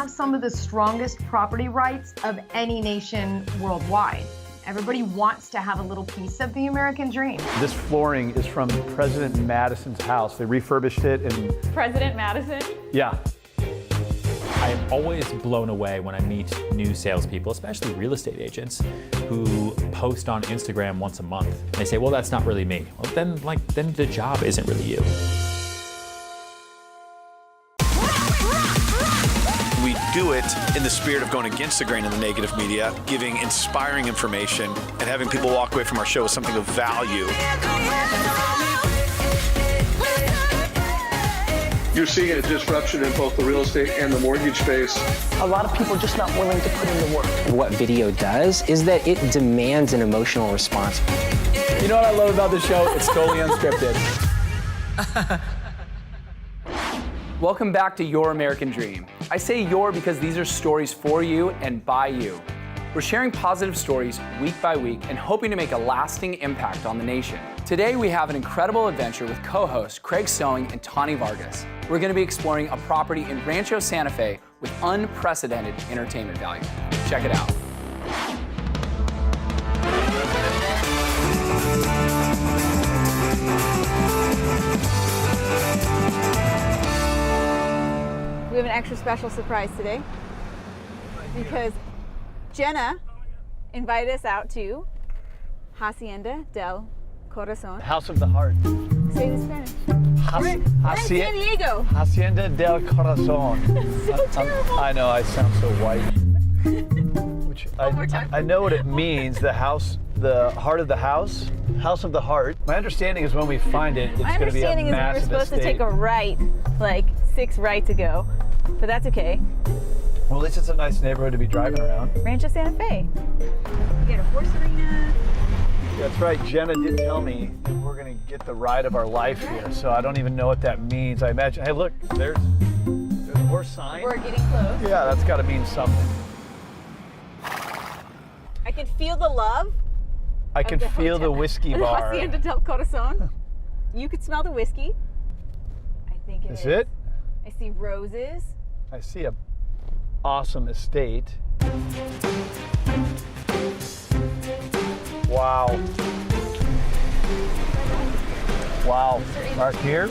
have some of the strongest property rights of any nation worldwide. Everybody wants to have a little piece of the American dream. This flooring is from President Madison's house. They refurbished it and... President Madison? Yeah. I am always blown away when I meet new salespeople, especially real estate agents, who post on Instagram once a month. And they say, well, that's not really me. Well, then the job isn't really you. We do it in the spirit of going against the grain of the negative media, giving inspiring information, and having people walk away from our show with something of value. You're seeing a disruption in both the real estate and the mortgage space. A lot of people are just not willing to put in the work. What video does is that it demands an emotional response. You know what I love about the show? It's totally unscripted. Welcome back to Your American Dream. I say your because these are stories for you and by you. We're sharing positive stories week by week and hoping to make a lasting impact on the nation. Today we have an incredible adventure with co-hosts Craig Sewing and Tani Vargas. We're going to be exploring a property in Rancho Santa Fe with unprecedented entertainment value. Check it out. We have an extra special surprise today because Jenna invited us out to Hacienda del Corazon. House of the Heart. Say it in Spanish. We're in San Diego. Hacienda del Corazon. So terrible. I know, I sound so white. Which I know what it means, the house, the heart of the house, house of the heart. My understanding is when we find it, it's going to be a massive estate. My understanding is we were supposed to take a right, like 6 rights ago, but that's okay. Well, at least it's a nice neighborhood to be driving around. Rancho Santa Fe. We got a horse arena. That's right, Jenna did tell me that we're going to get the ride of our life here, so I don't even know what that means. I imagine, hey look, there's a horse sign. We're getting close. Yeah, that's got to mean something. I can feel the love. I can feel the whiskey bar. Hacienda del Corazon. You could smell the whiskey. I think it is. Is it? I see roses. I see a awesome estate. Wow. Wow. Mark here.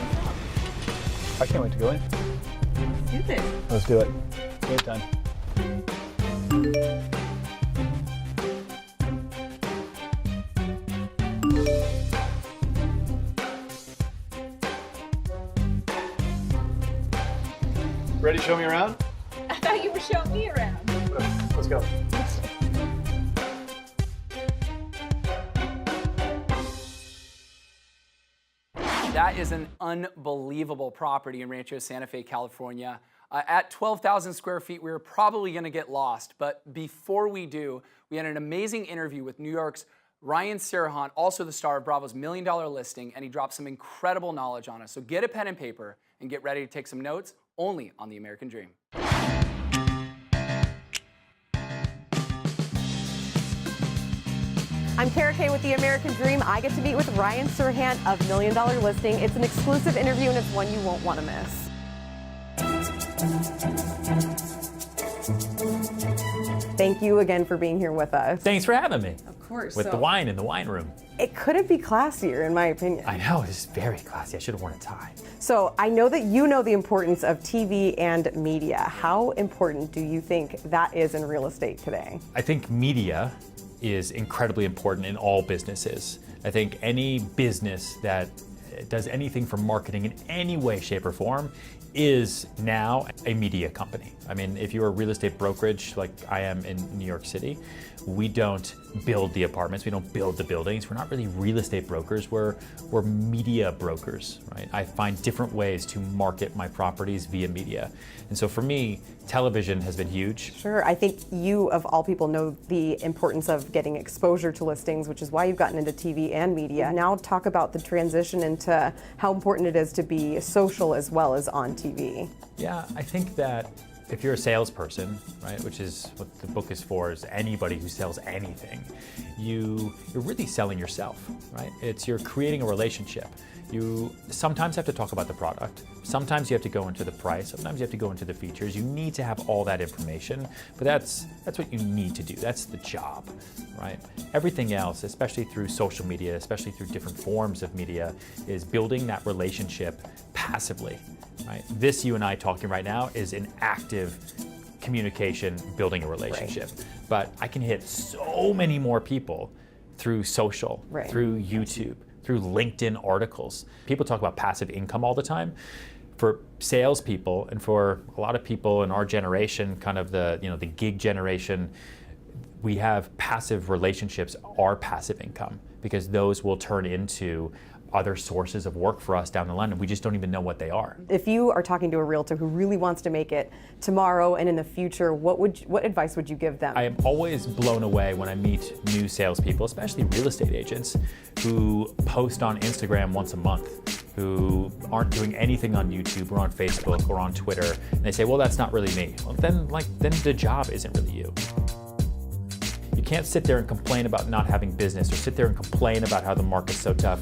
I can't wait to go in. Let's do this. Let's do it. Game time. Ready to show me around? I thought you were showing me around. Let's go. That is an unbelievable property in Rancho Santa Fe, California. At 12,000 square feet, we were probably going to get lost, but before we do, we had an amazing interview with New York's Ryan Serhant, also the star of Bravo's $1 Million Listing, and he dropped some incredible knowledge on us. So get a pen and paper and get ready to take some notes, only on The American Dream. I'm Kara Kay with The American Dream. I get to meet with Ryan Serhant of $1 Million Listing. It's an exclusive interview and it's one you won't want to miss. Thank you again for being here with us. Thanks for having me. Of course. With the wine in the wine room. It couldn't be classier, in my opinion. I know, it's very classy. I should have worn a tie. So I know that you know the importance of TV and media. How important do you think that is in real estate today? I think media is incredibly important in all businesses. I think any business that does anything for marketing in any way, shape, or form is now a media company. I mean, if you're a real estate brokerage like I am in New York City, we don't build the apartments, we don't build the buildings. We're not really real estate brokers, we're media brokers, right? I find different ways to market my properties via media. And so for me, television has been huge. Sure, I think you, of all people, know the importance of getting exposure to listings, which is why you've gotten into TV and media. Now talk about the transition into how important it is to be social as well as on TV. Yeah, I think that if you're a salesperson, right, which is what the book is for, is anybody who sells anything, you're really selling yourself, right? You're creating a relationship. You sometimes have to talk about the product. Sometimes you have to go into the price. Sometimes you have to go into the features. You need to have all that information, but that's what you need to do. That's the job, right? Everything else, especially through social media, especially through different forms of media, is building that relationship passively, right? This, you and I talking right now, is an active communication, building a relationship. Right. But I can hit so many more people through social, right, through YouTube, through LinkedIn articles. People talk about passive income all the time. For salespeople and for a lot of people in our generation, kind of the gig generation, we have passive relationships, our passive income, because those will turn into other sources of work for us down the line, and we just don't even know what they are. If you are talking to a realtor who really wants to make it tomorrow and in the future, what advice would you give them? I am always blown away when I meet new salespeople, especially real estate agents, who post on Instagram once a month, who aren't doing anything on YouTube or on Facebook or on Twitter, and they say, well, that's not really me. Well, then the job isn't really you. You can't sit there and complain about not having business or sit there and complain about how the market's so tough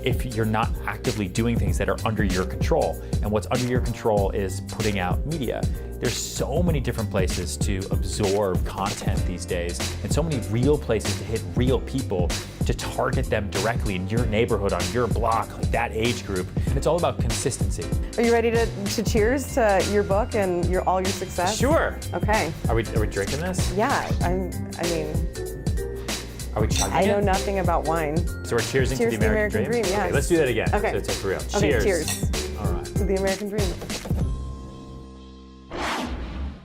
if you're not actively doing things that are under your control. And what's under your control is putting out media. There's so many different places to absorb content these days, and so many real places to hit real people, to target them directly in your neighborhood, on your block, like that age group. And it's all about consistency. Are you ready to cheers to your book and all your success? Sure. Okay. Are we drinking this? Yeah, I mean, are we chugging I know it? nothing about wine. So we're cheersing to the American Dream? Yes. Okay, let's do that again. Okay. So it's for real. Okay, Cheers. cheers. All right. To the American Dream.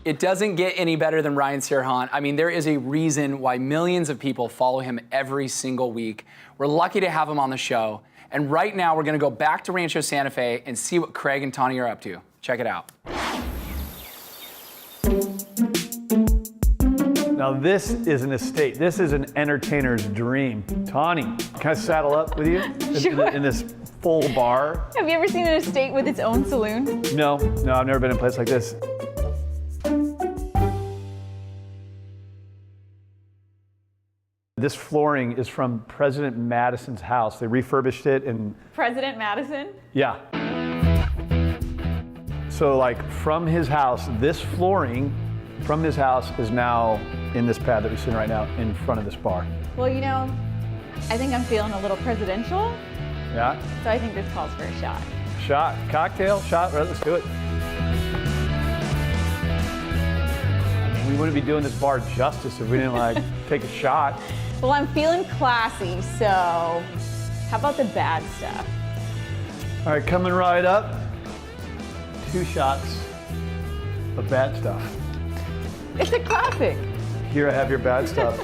It doesn't get any better than Ryan Serhant. I mean, there is a reason why millions of people follow him every single week. We're lucky to have him on the show. And right now, we're gonna go back to Rancho Santa Fe and see what Craig and Tawny are up to. Check it out. Now this is an estate. This is an entertainer's dream. Tawny, can I saddle up with you? Sure. In this full bar? Have you ever seen an estate with its own saloon? No, I've never been in a place like this. This flooring is from President Madison's house. They refurbished it and... President Madison? Yeah. So like from his house, this flooring from his house is now in this pad that we're sitting right now in front of this bar. Well, you know, I think I'm feeling a little presidential. Yeah? So I think this calls for a shot. Shot, cocktail, shot, right, let's do it. We wouldn't be doing this bar justice if we didn't like take a shot. Well, I'm feeling classy, so how about the bad stuff? All right, coming right up. 2 shots of bad stuff. It's a classic. Here I have your bad stuff.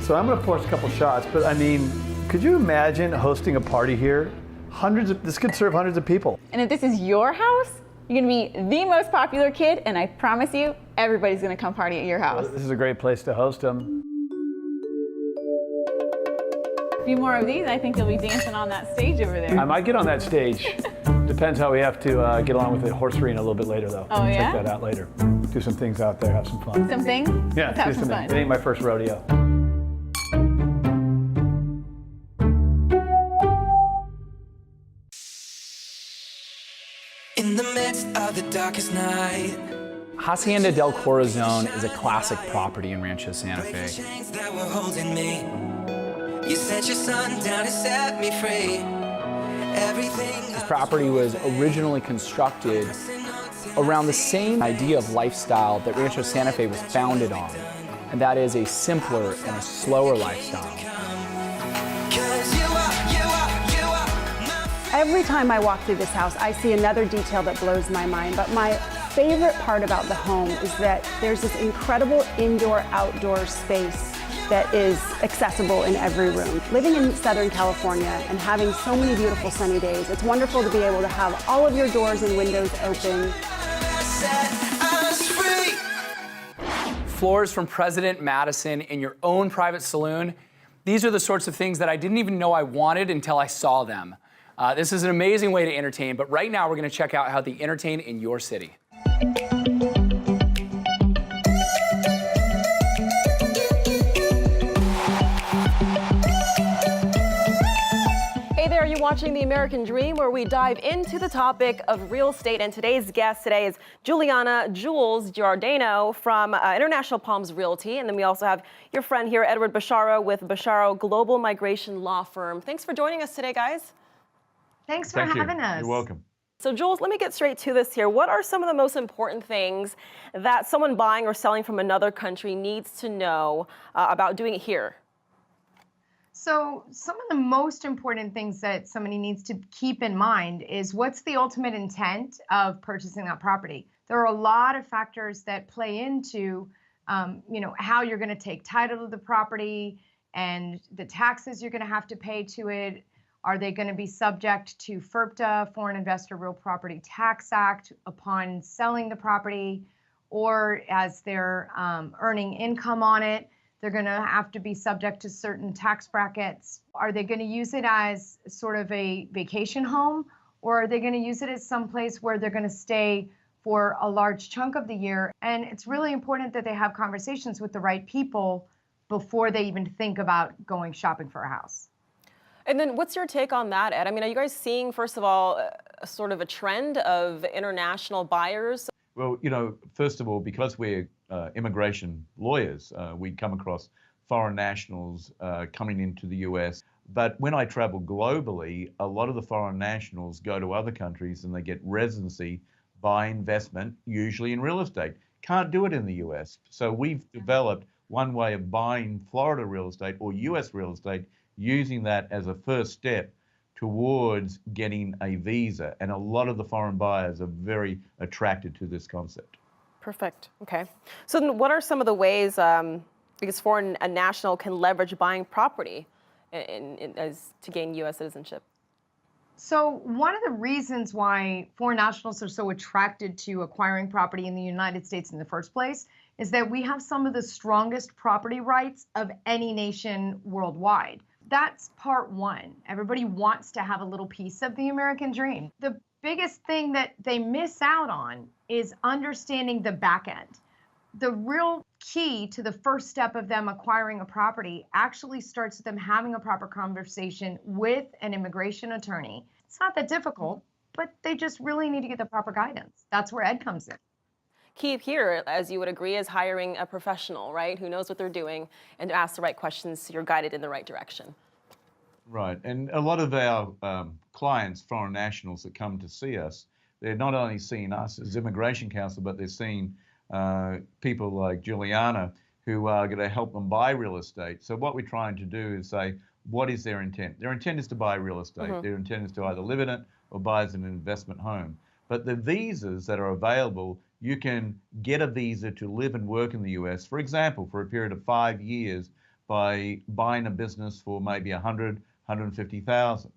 So I'm gonna pour us a couple shots, but I mean, could you imagine hosting a party here? This could serve hundreds of people. And if this is your house, you're gonna be the most popular kid, and I promise you, everybody's gonna come party at your house. Well, this is a great place to host them. A few more of these, I think you'll be dancing on that stage over there. I might get on that stage. Depends how we have to get along with the horse arena a little bit later, though. Oh, yeah? Check that out later. Do some things out there, have some fun. Something? Yeah, Let's have do some something. fun. It ain't my first rodeo. In the midst of the darkest night, Hacienda del Corazon is a classic property in Rancho Santa Fe. chains that were holding me. You sent your son down to set me free. Everything This property was originally constructed around the same idea of lifestyle that Rancho Santa Fe was founded on, and that is a simpler and a slower lifestyle. Every time I walk through this house, I see another detail that blows my mind, but my favorite part about the home is that there's this incredible indoor-outdoor space that is accessible in every room. Living in Southern California and having so many beautiful sunny days, it's wonderful to be able to have all of your doors and windows open. Floors from President Madison in your own private saloon. These are the sorts of things that I didn't even know I wanted until I saw them. This is an amazing way to entertain, but right now we're gonna check out how they entertain in your city. continue watching The American Dream, where we dive into the topic of real estate. And today's guest today is Julianna Jules Giordano from International Palms Realty. And then we also have your friend here, Edward Beshara, with Beshara Global Migration Law Firm. Thanks for joining us today, guys. Thanks for having us. You're welcome. So Jules, let me get straight to this here. What are some of the most important things that someone buying or selling from another country needs to know about doing it here? So some of the most important things that somebody needs to keep in mind is what's the ultimate intent of purchasing that property. There are a lot of factors that play into, how you're going to take title to the property and the taxes you're going to have to pay to it. Are they going to be subject to FIRPTA, Foreign Investor Real Property Tax Act, upon selling the property, or as they're earning income on it? They're going to have to be subject to certain tax brackets. Are they going to use it as sort of a vacation home, or are they going to use it as someplace where they're going to stay for a large chunk of the year? And it's really important that they have conversations with the right people before they even think about going shopping for a house. And then what's your take on that, Ed? I mean, are you guys seeing, first of all, a sort of a trend of international buyers? Well, first of all, because we're immigration lawyers, we come across foreign nationals coming into the US. But when I travel globally, a lot of the foreign nationals go to other countries and they get residency by investment, usually in real estate. Can't do it in the US. So we've developed one way of buying Florida real estate or US real estate, using that as a first step towards getting a visa. And a lot of the foreign buyers are very attracted to this concept. Perfect. Okay. So then what are some of the ways, because foreign national can leverage buying property as to gain U.S. citizenship? So one of the reasons why foreign nationals are so attracted to acquiring property in the United States in the first place is that we have some of the strongest property rights of any nation worldwide. That's part one. Everybody wants to have a little piece of the American dream. The biggest thing that they miss out on is understanding the back end. The real key to the first step of them acquiring a property actually starts with them having a proper conversation with an immigration attorney. It's not that difficult, but they just really need to get the proper guidance. That's where Ed comes in. Key here, as you would agree, is hiring a professional, right, who knows what they're doing and ask the right questions so you're guided in the right direction. Right. And a lot of our clients, foreign nationals that come to see us, they're not only seeing us as immigration counsel, but they're seeing people like Julianna who are going to help them buy real estate. So what we're trying to do is say, what is their intent? Their intent is to buy real estate. Mm-hmm. Their intent is to either live in it or buy as an investment home. But the visas that are available, you can get a visa to live and work in the US, for example, for a period of 5 years by buying a business for maybe $150,000.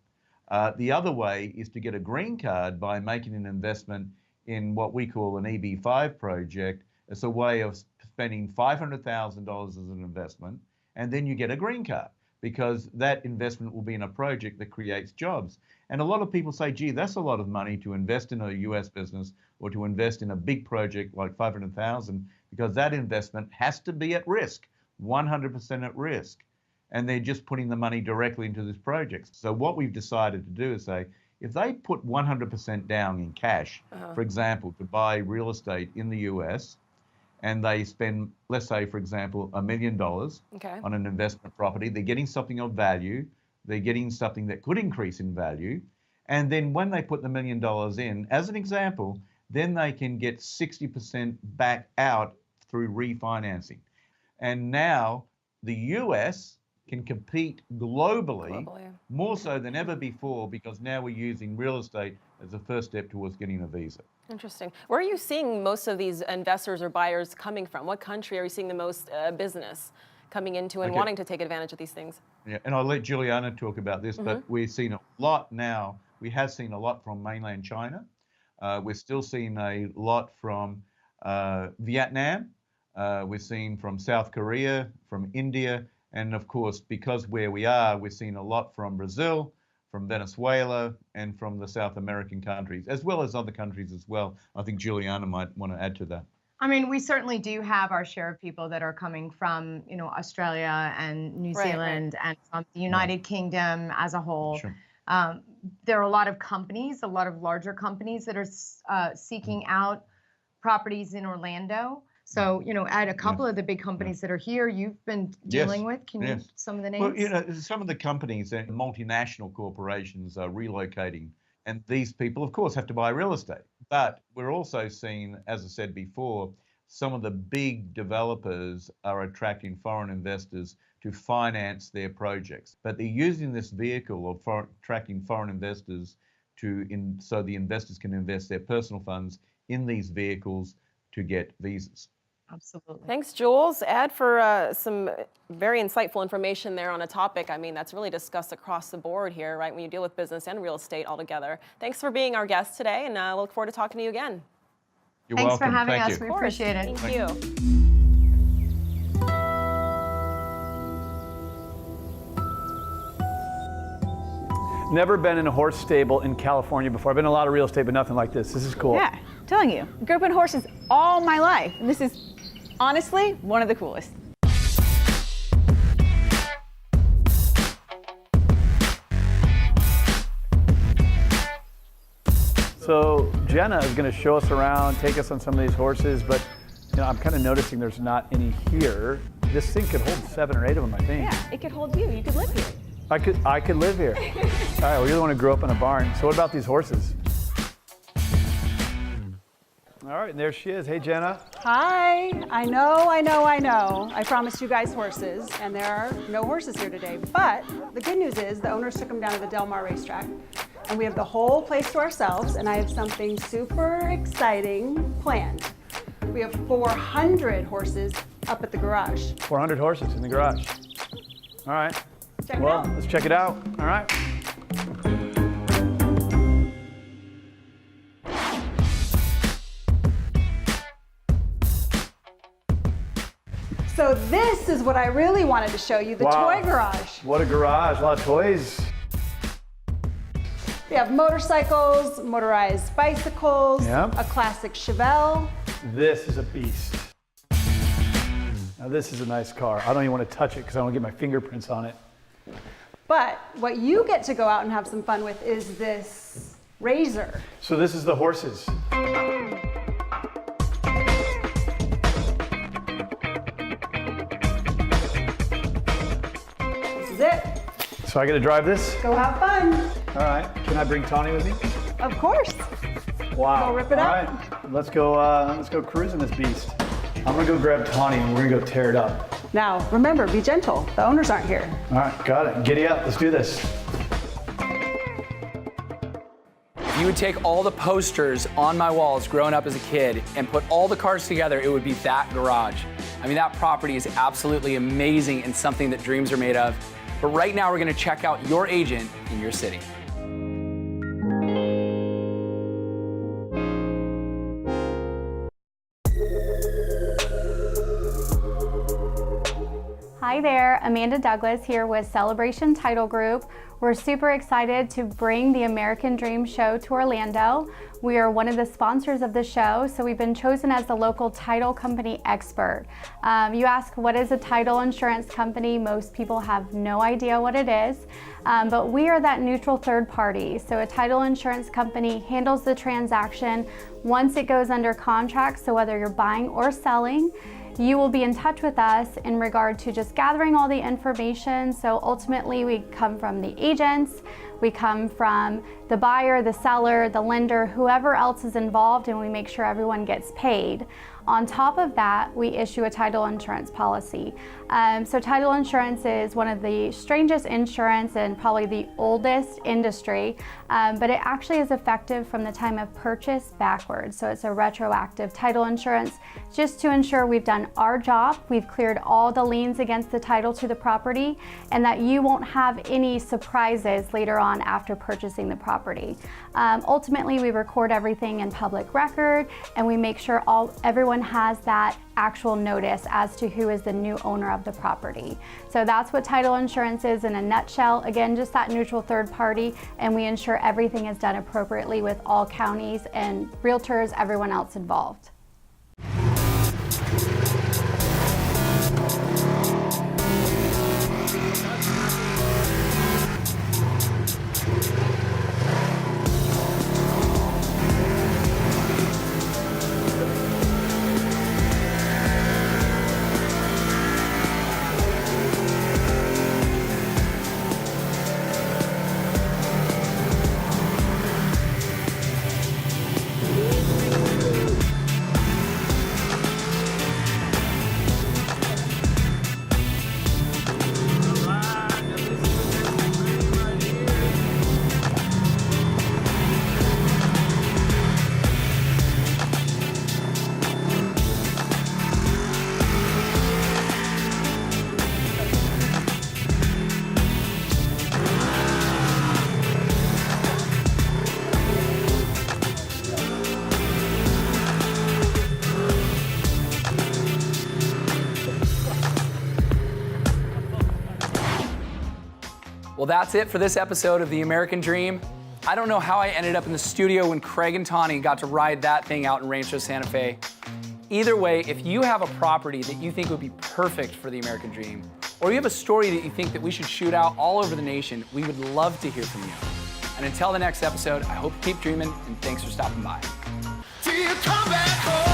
The other way is to get a green card by making an investment in what we call an EB-5 project. It's a way of spending $500,000 as an investment, and then you get a green card, because that investment will be in a project that creates jobs. And a lot of people say, gee, that's a lot of money to invest in a US business or to invest in a big project like $500,000, because that investment has to be at risk, 100% at risk. And they're just putting the money directly into this project. So what we've decided to do is say, if they put 100% down in cash, for example, to buy real estate in the US, and they spend, let's say, for example, $1 million on an investment property, they're getting something of value, they're getting something that could increase in value, and then when they put the $1 million in, as an example, then they can get 60% back out through refinancing. And now the US can compete globally, more so than ever before, because now we're using real estate as a first step towards getting a visa. Interesting. Where are you seeing most of these investors or buyers coming from? What country are you seeing the most business coming into and wanting to take advantage of these things? Yeah, and I'll let Julianna talk about this, but we've seen a lot now. We have seen a lot from mainland China. We're still seeing a lot from Vietnam. We're seeing from South Korea, from India, and of course, because where we are, we're seeing a lot from Brazil, from Venezuela, and from the South American countries, as well as other countries as well. I think Julianna might want to add to that. I mean, we certainly do have our share of people that are coming from, Australia and New Zealand and from the United Kingdom as a whole. Sure. there are a lot of companies, a lot of larger companies that are seeking out properties in Orlando. So, at a couple of the big companies that are here, you've been dealing with. Can you some of the names? Well, some of the companies, multinational corporations, are relocating, and these people, of course, have to buy real estate. But we're also seeing, as I said before, some of the big developers are attracting foreign investors to finance their projects. But they're using this vehicle of attracting foreign investors so the investors can invest their personal funds in these vehicles to get visas. Absolutely. Thanks, Jules. Ed, for some very insightful information there on a topic, I mean, that's really discussed across the board here, right, when you deal with business and real estate all together. Thanks for being our guest today, and I look forward to talking to you again. You're Thanks welcome. for having Thank us. you. We appreciate it. Thank you. Never been in a horse stable in California before. I've been in a lot of real estate, but nothing like this. This is cool. Yeah, I'm telling you. Grew up in horses all my life. And this is honestly one of the coolest. So Jenna is going to show us around, take us on some of these horses, but I'm kind of noticing there's not any here. This thing could hold 7 or 8 of them, I think. Yeah, it could hold you. You could live here. I could live here. All right, well, you're the one who grew up in a barn. So what about these horses? All right, and there she is. Hey, Jenna. Hi. I know. I promised you guys horses, and there are no horses here today. But the good news is the owners took them down to the Del Mar racetrack, and we have the whole place to ourselves, and I have something super exciting planned. We have 400 horses up at the garage. 400 horses in the garage. All right. Let's check it out. All right. So this is what I really wanted to show you, the toy garage. What a garage, a lot of toys. We have motorcycles, motorized bicycles, Yep. a classic Chevelle. This is a beast. Now this is a nice car. I don't even want to touch it because I don't get my fingerprints on it. But what you get to go out and have some fun with is this Razor. So this is the horses. This is it. So I get to drive this? Go have fun. All right. Can I bring Tawny with me? Of course. Wow. Go rip it All up. right. Let's go cruising this beast. I'm gonna go grab Tawny and we're gonna go tear it up. Now, remember, be gentle. The owners aren't here. All right, got it. Giddy up. Let's do this. If you would take all the posters on my walls growing up as a kid and put all the cars together, it would be that garage. I mean, that property is absolutely amazing and something that dreams are made of. But right now, we're gonna check out your agent in your city. Hi there, Amanda Douglas here with Celebration Title Group. We're super excited to bring the American Dream Show to Orlando. We are one of the sponsors of the show, so we've been chosen as the local title company expert. You ask, what is a title insurance company? Most people have no idea what it is, but we are that neutral third party. So a title insurance company handles the transaction once it goes under contract, so whether you're buying or selling, you will be in touch with us in regard to just gathering all the information. So ultimately we come from the agents, we come from the buyer, the seller, the lender, whoever else is involved, and we make sure everyone gets paid. On top of that, we issue a title insurance policy. So title insurance is one of the strangest insurance and probably the oldest industry, but it actually is effective from the time of purchase backwards. So it's a retroactive title insurance just to ensure we've done our job, we've cleared all the liens against the title to the property, and that you won't have any surprises later on after purchasing the property. Ultimately, we record everything in public record, and we make sure everyone has that actual notice as to who is the new owner of the property. So that's what title insurance is in a nutshell. Again, just that neutral third party, and we ensure everything is done appropriately with all counties and realtors, everyone else involved. Well, that's it for this episode of The American Dream. I don't know how I ended up in the studio when Craig and Tawny got to ride that thing out in Rancho Santa Fe. Either way, if you have a property that you think would be perfect for the American Dream, or you have a story that you think that we should shoot out all over the nation, we would love to hear from you. And until the next episode, I hope you keep dreaming, and thanks for stopping by. Till you come back home.